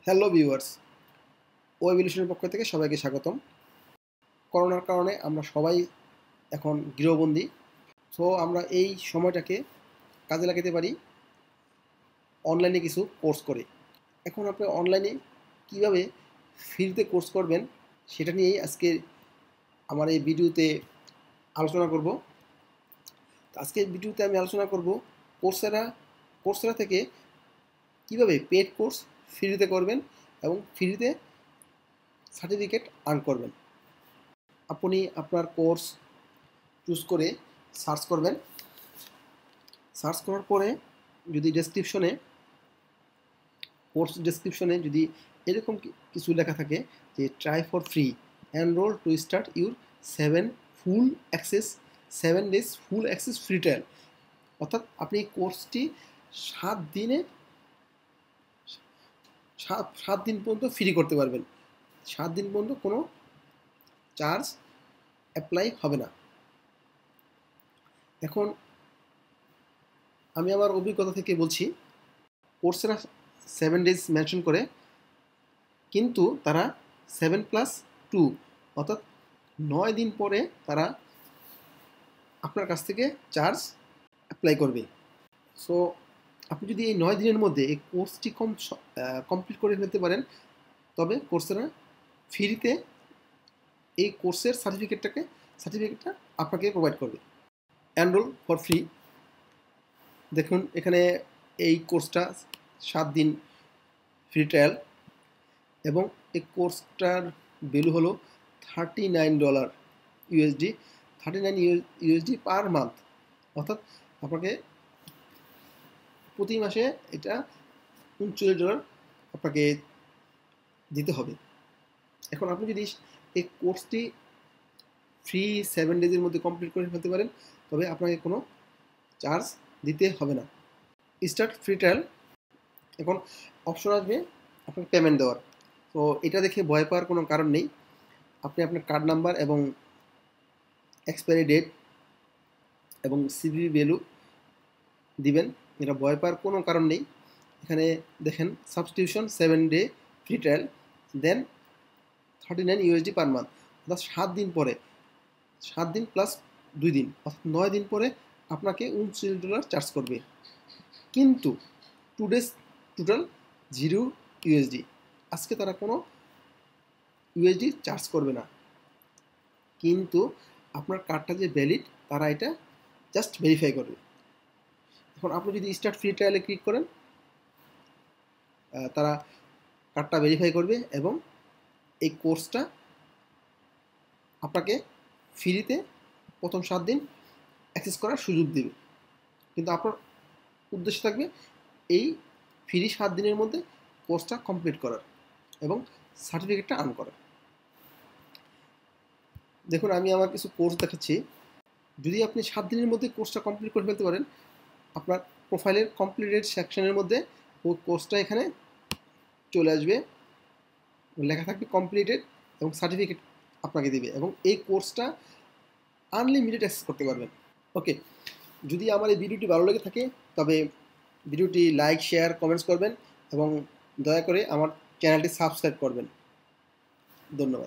Hello viewers, web ইলিউশনের পক্ষ থেকে সবাইকে স্বাগতম। করোনার কারণে আমরা সবাই এখন গৃহবন্দী। সো আমরা এই সময়টাকে কাজে লাগাতে পারি অনলাইনে কিছু কোর্স করে। এখন আপনি অনলাইনে কিভাবে ফ্রিতে কোর্স করবেন সেটা নিয়েই আজকে আমার এই ভিডিওতে আলোচনা করব। আজকের ভিডিওতে আমি আলোচনা করব কোর্সেরা থেকে কিভাবে পেড কোর্স ফ্রিতে করবেন এবং ফ্রিতে সার্টিফিকেট আর্ন করবেন। আপনি আপনার কোর্স চুজ করে সার্চ করবেন। সার্চ করার পরে যদি কোর্স ডেসক্রিপশনে যদি এরকম কিছু লেখা থাকে যে try for free, enrol to start your 7 days full access free trial, অর্থাৎ আপনি এই কোর্সটি 7 দিন পর্যন্ত ফ্রি করতে পারবেন। 7 দিন পর্যন্ত কোনো চার্জ অ্যাপ্লাই হবে না। এখন আমি আমার অভিজ্ঞতা থেকে বলছি, কোর্সেরা 7 days মেনশন করে, কিন্তু তারা 7+2 অর্থাৎ 9 দিন পরে তারা আপনার কাছ থেকে চার্জ অ্যাপ্লাই করবে। সো আপনি যদি এই 9 দিনের মধ্যে এই কোর্সটি কমপ্লিট করে ফেলতে পারেন, তবে কোর্সেরা ফ্রিতে এই কোর্সের সার্টিফিকেটটা আপনাকে প্রোভাইড করবে। এনরোল ফর ফ্রি, দেখুন এখানে এই কোর্সটা 7 দিন ফ্রি ট্রায়াল এবং এই কোর্সটার ভ্যালু হলো $39 ইউএসডি, 39 ইউএসডি পার মান্থ, অর্থাৎ আপনাকে প্রতি মাসে এটা $39 আপনাকে দিতে হবে। এখন আপনি যদি এই কোর্সটি ফ্রি 7 days মধ্যে কমপ্লিট করে ফেলতে পারেন, তবে আপনাকে কোনো চার্জ দিতে হবে না। স্টার্ট ফ্রি ট্রায়াল, এখন অপশন আসবে আপনাকে পেমেন্ট দেওয়ার। তো এটা দেখে ভয় পাওয়ার কোনো কারণ নেই। আপনি আপনার কার্ড নাম্বার এবং এক্সপায়ারি ডেট এবং সিভিভি ভ্যালু দিবেন, এটা ভয় পাওয়ার কোনো কারণ নেই। এখানে দেখেন সাবস্ক্রিপশন 7 day ফ্রি ট্রায়াল, দেন 39 ইউএসডি পার মান্থ, অর্থাৎ 7 দিন পরে, 7 দিন প্লাস 2 দিন অর্থাৎ 9 দিন পরে আপনাকে $39 চার্জ করবে। কিন্তু 2 days টোটাল 0 ইউএসডি, আজকে তারা কোনো ইউএসডি চার্জ করবে না। কিন্তু আপনার কার্ডটা যে ভ্যালিড, তারা এটা জাস্ট ভেরিফাই করবে। এখন আপনি যদি স্টার্ট ফ্রি ট্রায়ালে ক্লিক করেন, তারা কার্ডটা ভেরিফাই করবে এবং এই কোর্সটা আপনাকে ফ্রিতে প্রথম 7 দিন অ্যাক্সেস করার সুযোগ দেবে। কিন্তু আপনার উদ্দেশ্য থাকবে এই ফ্রি 7 দিনের মধ্যে কোর্সটা কমপ্লিট করার এবং সার্টিফিকেটটা আর্ন করার। দেখুন আমি আমার কিছু কোর্স দেখাচ্ছি। যদি আপনি 7 দিনের মধ্যে কোর্সটা কমপ্লিট করে ফেলতে পারেন, আপনার প্রোফাইলের কমপ্লিটেড সেকশনের মধ্যে ওই কোর্সটা এখানে চলে আসবে, লেখা থাকবে কমপ্লিটেড এবং সার্টিফিকেট আপনাকে দিবে এবং এই কোর্সটা আনলিমিটেড অ্যাক্সেস করতে পারবেন। ওকে, যদি আমার এই ভিডিওটি ভালো লেগে থাকে তবে ভিডিওটি লাইক, শেয়ার, কমেন্টস করবেন এবং দয়া করে আমার চ্যানেলটি সাবস্ক্রাইব করবেন। ধন্যবাদ।